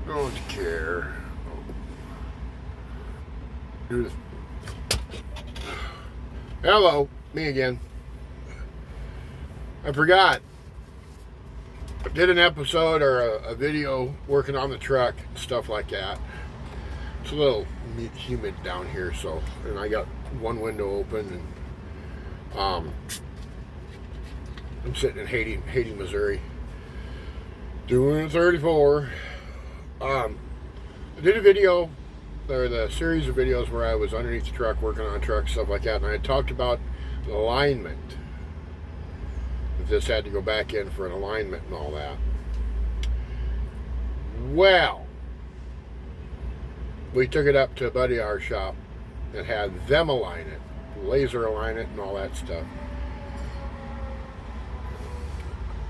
Don't care. Do this. Hello, me again. I forgot. I did an episode or a video working on the truck and stuff like that. It's a little humid down here, so, and I got one window open, and I'm sitting in Haiti, Missouri, doing 34. I did a video, or the series of videos where I was underneath the truck working on trucks, stuff like that, and I talked about the alignment. If this had to go back in for an alignment and all that. Well, we took it up to a buddy of our shop and had them align it, laser align it and all that stuff.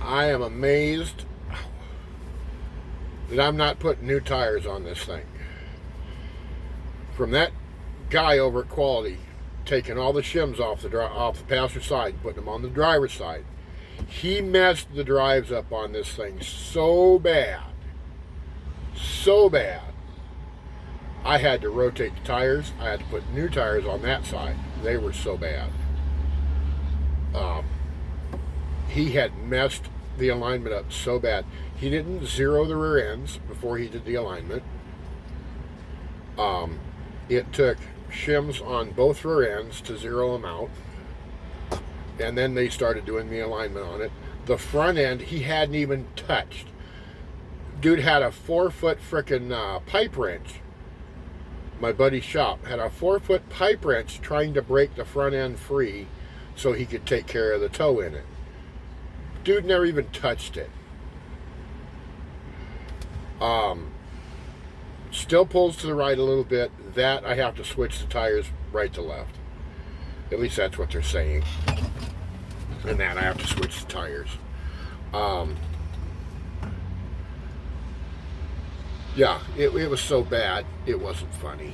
I am amazed that I'm not putting new tires on this thing. From that guy over at Quality, taking all the shims off the passenger side, putting them on the driver's side. He messed the drives up on this thing so bad. I had to rotate the tires. I had to put new tires on that side. They were so bad. He had messed the alignment up so bad. He didn't zero the rear ends before he did the alignment. It took shims on both rear ends to zero them out. And then they started doing the alignment on it. The front end, he hadn't even touched. Dude had a 4-foot frickin' pipe wrench. My buddy's shop had a 4-foot pipe wrench trying to break the front end free so he could take care of the toe in it. Dude never even touched it. Still pulls to the right a little bit. That I have to switch the tires right to left. At least that's what they're saying. And that I have to switch the tires. Yeah, it was so bad, it wasn't funny.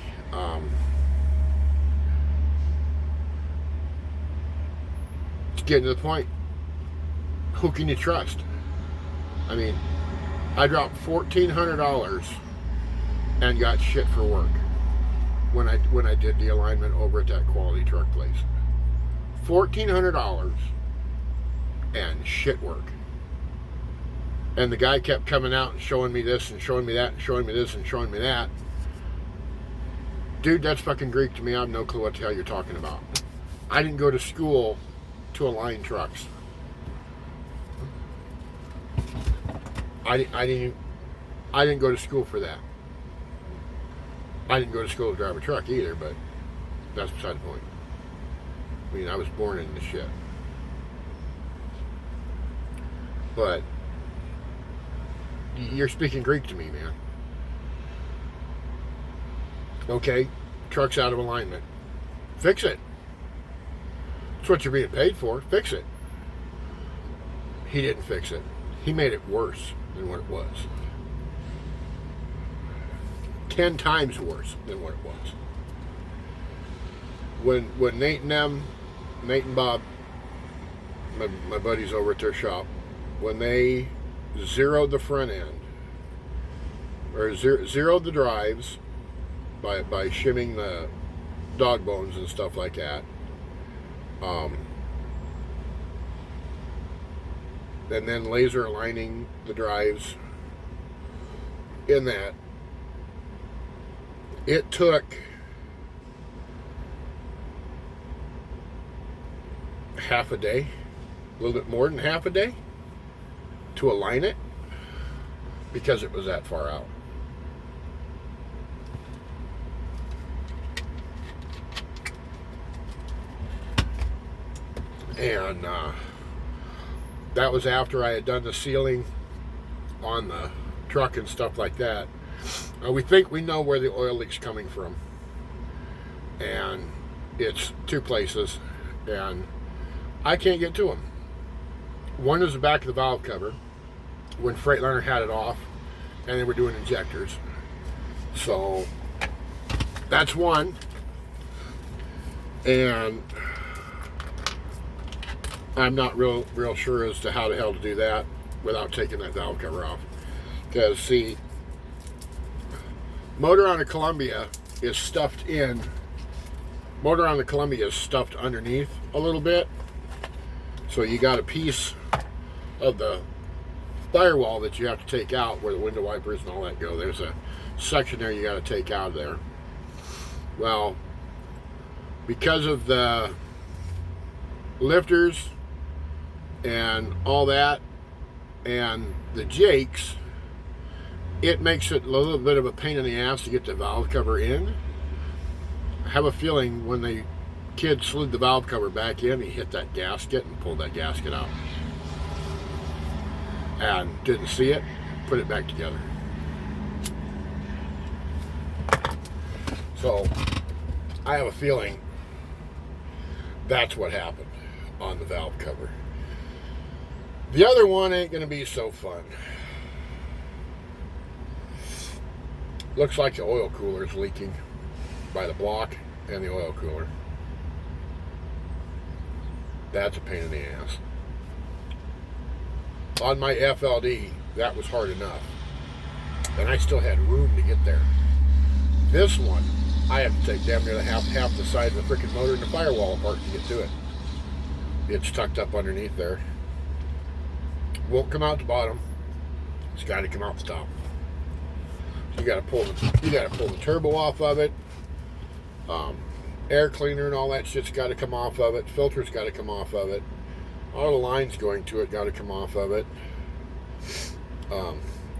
It's getting to the point. Who can you trust? I mean, I dropped $1,400 and got shit for work when I did the alignment over at that Quality truck place. $1,400 and shit work. And the guy kept coming out and showing me this and showing me that and showing me this and showing me that. Dude, that's fucking Greek to me. I have no clue what the hell you're talking about. I didn't go to school to align trucks. I didn't go to school for that. I didn't go to school to drive a truck either, but that's beside the point. I mean, I was born in this shit. But you're speaking Greek to me, man. Okay, truck's out of alignment. Fix it. That's what you're being paid for. Fix it. He didn't fix it. He made it worse than what it was. 10 times worse than what it was. When Nate and Bob, my buddies over at their shop, when they zeroed the front end, or zeroed the drives by shimming the dog bones and stuff like that, and then laser aligning the drives in that, it took half a day, a little bit more than half a day, to align it because it was that far out. And that was after I had done the sealing on the truck and stuff like that. We think we know where the oil leak's coming from, and it's 2 places, and I can't get to them. One is the back of the valve cover when Freightliner had it off and they were doing injectors. So that's one. And I'm not real sure as to how the hell to do that without taking that valve cover off. Because see, Motor on a Columbia is stuffed in. Motor on the Columbia is stuffed underneath a little bit. So you got a piece of the firewall that you have to take out where the window wipers and all that go. There's a section there you got to take out of there. Well, because of the lifters and all that and the jakes, it makes it a little bit of a pain in the ass to get the valve cover in. I have a feeling when the kid slid the valve cover back in, he hit that gasket and pulled that gasket out. And didn't see it, put it back together. So, I have a feeling that's what happened on the valve cover. The other one ain't going to be so fun. Looks like the oil cooler is leaking by the block and the oil cooler. That's a pain in the ass. On my FLD, that was hard enough. And I still had room to get there. This one, I have to take damn near half the side of the freaking motor and the firewall apart to get to it. It's tucked up underneath there. Won't come out the bottom. It's got to come out the top. You got to pull the turbo off of it. Air cleaner and all that shit's got to come off of it. Filter's got to come off of it. All the lines going to it got to come off of it.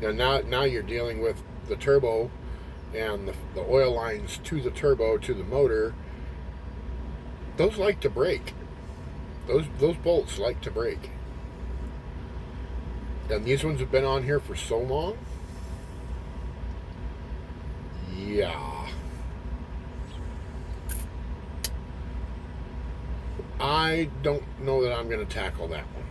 And now you're dealing with the turbo and the oil lines to the turbo to the motor. Those like to break. Those bolts like to break. And these ones have been on here for so long. Yeah. I don't know that I'm going to tackle that one.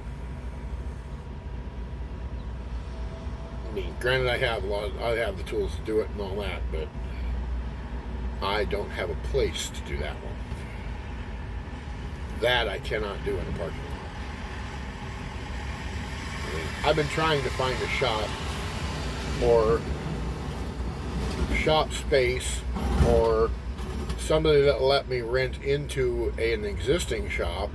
I mean, granted, I have the tools to do it and all that, but I don't have a place to do that one. That I cannot do in a parking lot. I mean, I've been trying to find a shop or shop space or somebody that will let me rent into an existing shop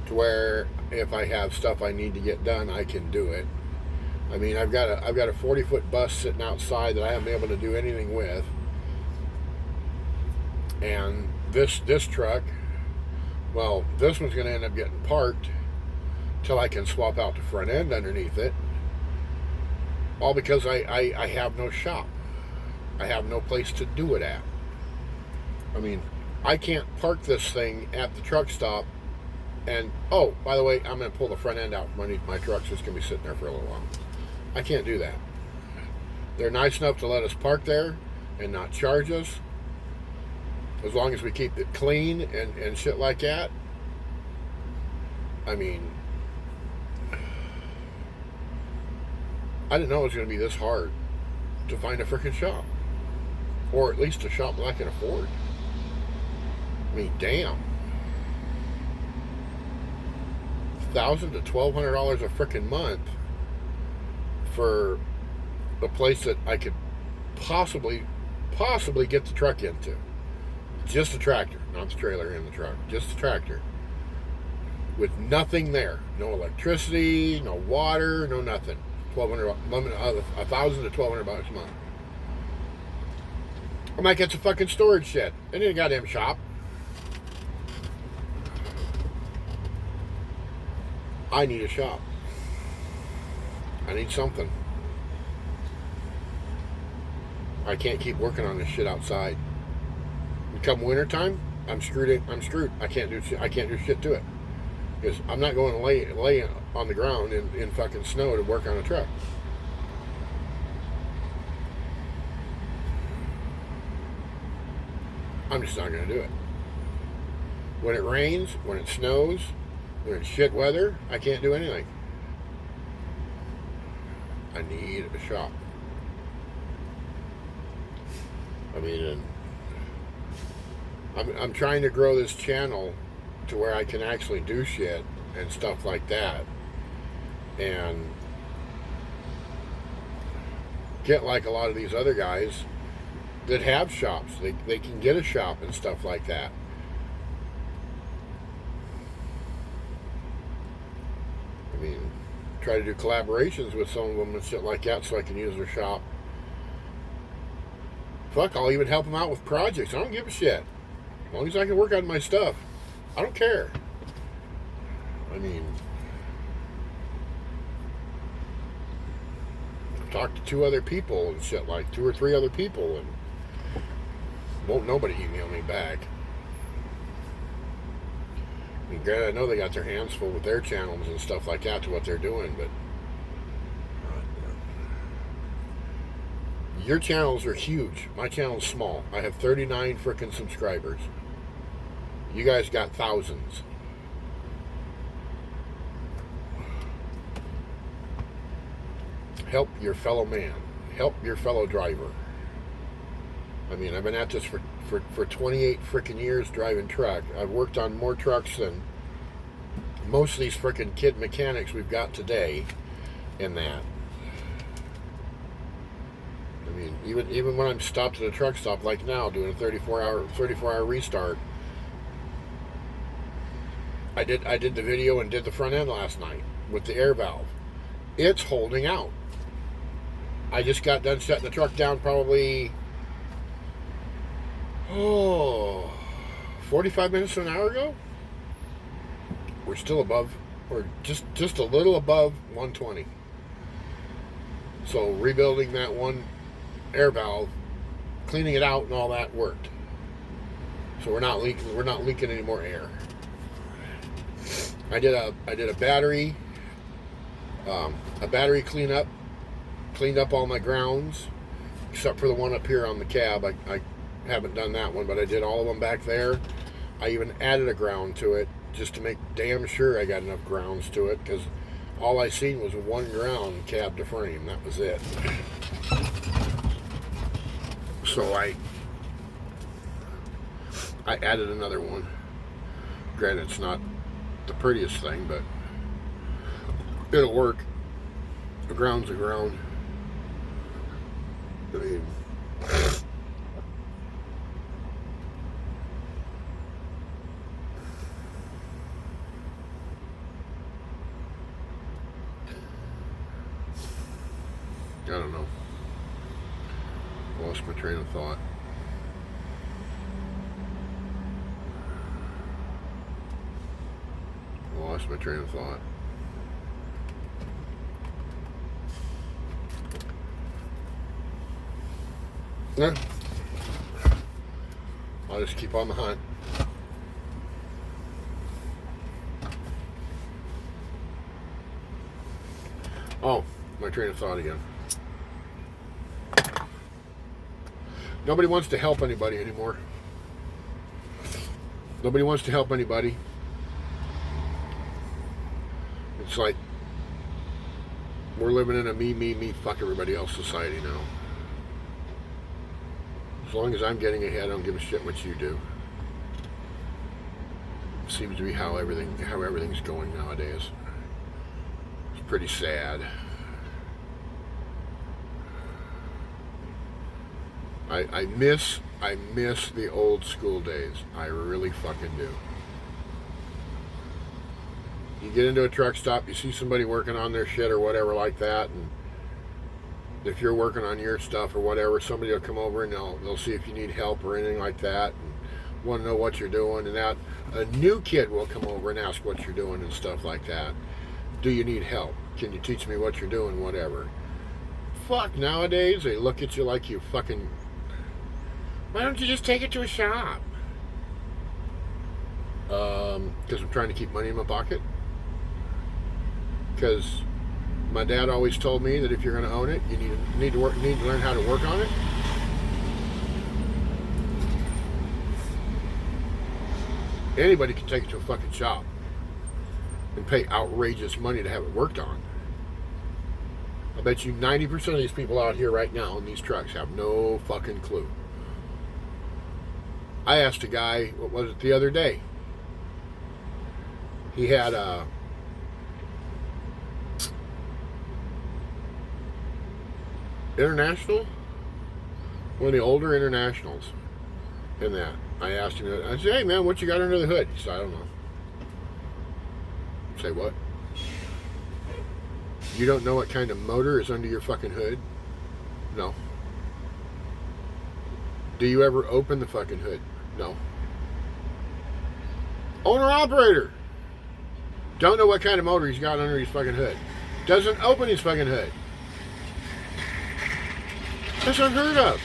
to where if I have stuff I need to get done, I can do it. I mean, I've got a 40-foot bus sitting outside that I haven't been able to do anything with, and this truck, well, this one's going to end up getting parked till I can swap out the front end underneath it, all because I have no shop. I have no place to do it at. I mean, I can't park this thing at the truck stop and, oh, by the way, I'm going to pull the front end out from underneath my truck, so it's going to be sitting there for a little while. I can't do that. They're nice enough to let us park there and not charge us, as long as we keep it clean and shit like that. I mean, I didn't know it was going to be this hard to find a freaking shop. Or at least a shop that I can afford. I mean, damn. $1,000 to $1,200 a freaking month for a place that I could possibly get the truck into. Just the tractor, not the trailer and the truck. Just the tractor. With nothing there. No electricity, no water, no nothing. $1,000 to $1,200 a month. I'm like, it's a fucking storage shed. It ain't a goddamn shop. I need a shop. I need something. I can't keep working on this shit outside. Come wintertime, I'm screwed. I can't do shit to it. Because I'm not going to lay on the ground in fucking snow to work on a truck. I'm just not going to do it. When it rains, when it snows, when it's shit weather, I can't do anything. I need a shop. I mean, I'm trying to grow this channel to where I can actually do shit and stuff like that. And get like a lot of these other guys that have shops. They can get a shop and stuff like that. I mean, try to do collaborations with some of them and shit like that so I can use their shop. Fuck, I'll even help them out with projects. I don't give a shit. As long as I can work on my stuff, I don't care. I mean, I've talked to 2 other people and shit, like 2 or 3 other people, and won't nobody email me back. I mean, granted, I know they got their hands full with their channels and stuff like that to what they're doing, but your channels are huge. My channel's small. I have 39 frickin' subscribers. You guys got thousands. Help your fellow man. Help your fellow driver. I mean, I've been at this for 28 frickin' years driving truck. I've worked on more trucks than most of these frickin' kid mechanics we've got today in that. I mean, even when I'm stopped at a truck stop like now doing a 34-hour restart, I did the video and did the front end last night with the air valve. It's holding out. I just got done setting the truck down probably 45 minutes to an hour ago. We're still above, or just a little above 120. So rebuilding that one air valve, cleaning it out and all that worked. So we're not leaking any more air. I did a battery cleanup, cleaned up all my grounds except for the one up here on the cab. I haven't done that one, but I did all of them back there. I even added a ground to it just to make damn sure I got enough grounds to it, because all I seen was 1 ground cab to frame. That was it. So I added another one. Granted, it's not the prettiest thing, but it'll work. A ground's a ground. I mean, I don't know. Lost my train of thought. Lost my train of thought. Yeah. I'll just keep on the hunt. Oh, my train of thought again. Nobody wants to help anybody anymore. Nobody wants to help anybody. It's like we're living in a me, fuck everybody else society now. As long as I'm getting ahead, I don't give a shit what you do. Seems to be how everything's going nowadays. It's pretty sad. I miss the old school days. I really fucking do. You get into a truck stop, you see somebody working on their shit or whatever like that, and if you're working on your stuff or whatever, somebody will come over and they'll see if you need help or anything like that, and want to know what you're doing, and that a new kid will come over and ask what you're doing and stuff like that. Do you need help? Can you teach me what you're doing? Whatever. Fuck, nowadays they look at you like you fucking... Why don't you just take it to a shop? Because I'm trying to keep money in my pocket. Because my dad always told me that if you're going to own it, you need to learn how to work on it. Anybody can take it to a fucking shop and pay outrageous money to have it worked on. I bet you 90% of these people out here right now in these trucks have no fucking clue. I asked a guy, what was it, the other day? He had a International one of the older internationals in that. I asked him, I said, hey man, what you got under the hood? He said, I don't know. Say what? You don't know what kind of motor is under your fucking hood? No. Do you ever open the fucking hood? No. Owner operator. Don't know what kind of motor he's got under his fucking hood. Doesn't open his fucking hood. That's unheard of.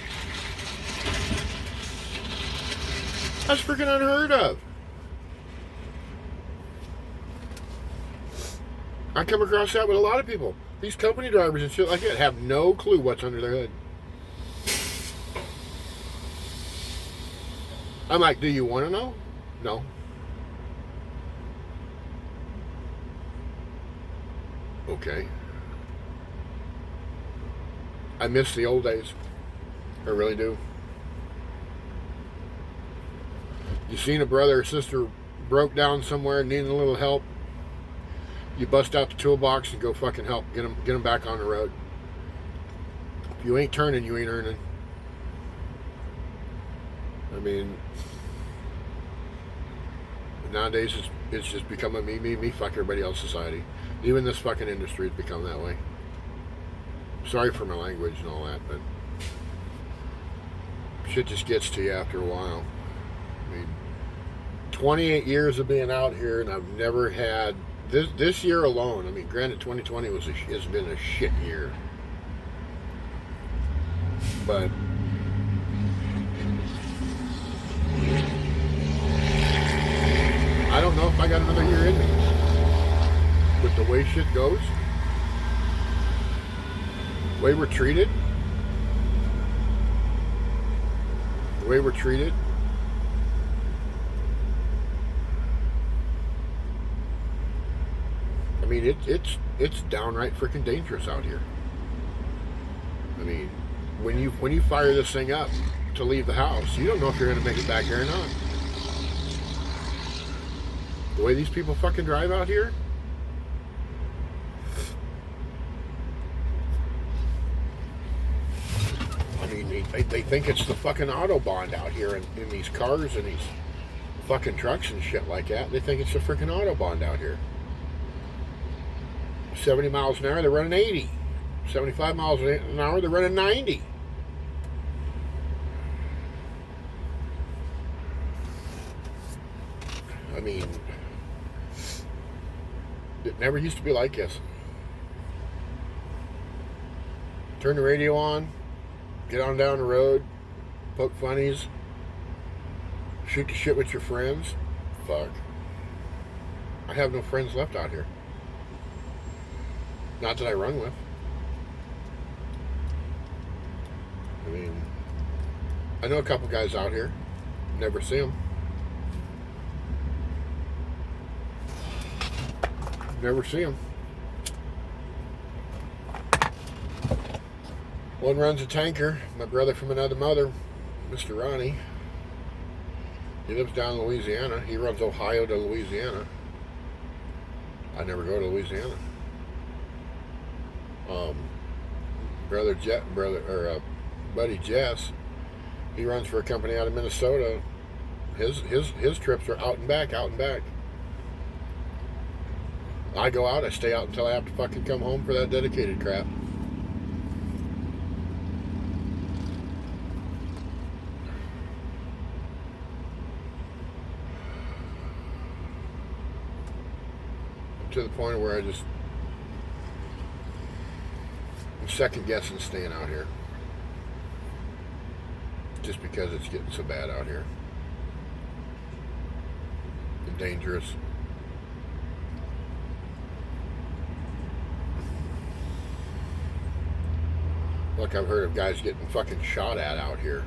That's freaking unheard of. I come across that with a lot of people. These company drivers and shit like that have no clue what's under their hood. I'm like, do you want to know? No. Okay. I miss the old days. I really do. You seen a brother or sister broke down somewhere and needing a little help? You bust out the toolbox and go fucking help. Get them back on the road. If you ain't turning, you ain't earning. I mean, nowadays it's just become a me, fuck everybody else society. Even this fucking industry has become that way. Sorry for my language and all that, but shit just gets to you after a while. I mean, 28 years of being out here, and I've never had this year alone. I mean, granted, 2020 has been a shit year, but I don't know if I got another year in me. With the way shit goes, the way we're treated, I mean, it's downright freaking dangerous out here. I mean, when you fire this thing up to leave the house, you don't know if you're going to make it back here or not. The way these people fucking drive out here, I mean, they think it's the fucking Autobahn out here in these cars and these fucking trucks and shit like that. They think it's the freaking Autobahn out here. 70 miles an hour, they're running 80. 75 miles an hour, they're running 90. I mean, it never used to be like this. Turn the radio on, get on down the road, poke funnies, shoot the shit with your friends. Fuck. I have no friends left out here. Not that I run with. I mean, I know a couple guys out here. Never see them. Never see them. One runs a tanker. My brother from another mother, Mr. Ronnie. He lives down in Louisiana. He runs Ohio to Louisiana. I never go to Louisiana. Buddy Jess, he runs for a company out of Minnesota. His trips are out and back. I go out, I stay out until I have to fucking come home for that dedicated crap. I'm to the point where I'm second guessing staying out here. Just because it's getting so bad out here. And dangerous. Look, I've heard of guys getting fucking shot at out here.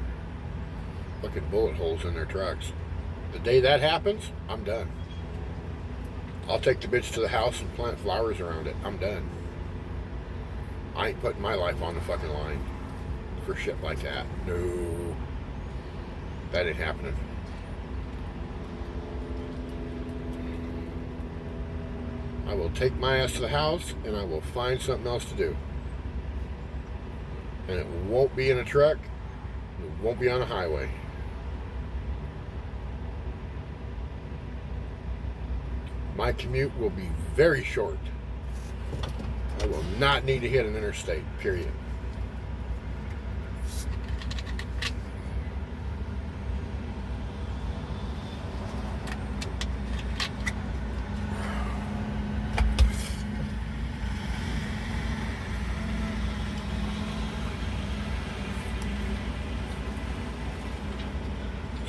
Fucking bullet holes in their trucks. The day that happens, I'm done. I'll take the bitch to the house and plant flowers around it. I'm done. I ain't putting my life on the fucking line for shit like that. No. That ain't happening. I will take my ass to the house and I will find something else to do. And it won't be in a truck It won't be on a highway. My commute will be very short. I will not need to hit an interstate, period.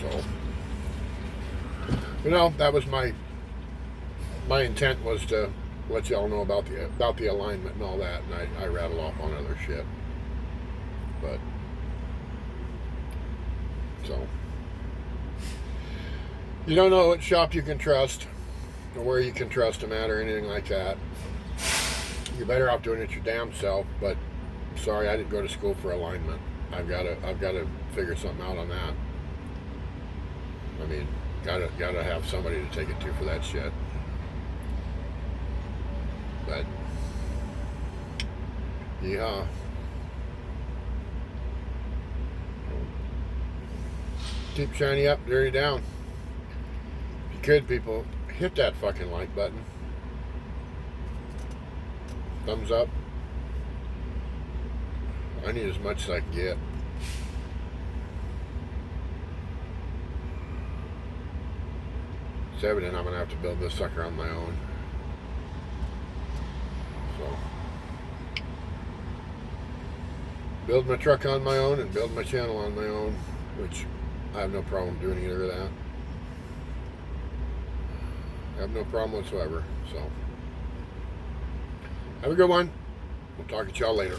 So, you know, that was my intent, was to let y'all know about the alignment and all that, and I rattle off on other shit. But so, you don't know what shop you can trust or where you can trust them at or anything like that. You're better off doing it your damn self. But sorry, I didn't go to school for alignment. I've got to figure something out on that. I mean, gotta have somebody to take it to for that shit. But yeah, keep shiny up, dirty down. If you could, people, hit that fucking like button. Thumbs up. I need as much as I can get. It's evident I'm gonna have to build this sucker on my own. So, build my truck on my own and build my channel on my own, which I have no problem doing either of that. I have no problem whatsoever. So, have a good one. We'll talk to y'all later.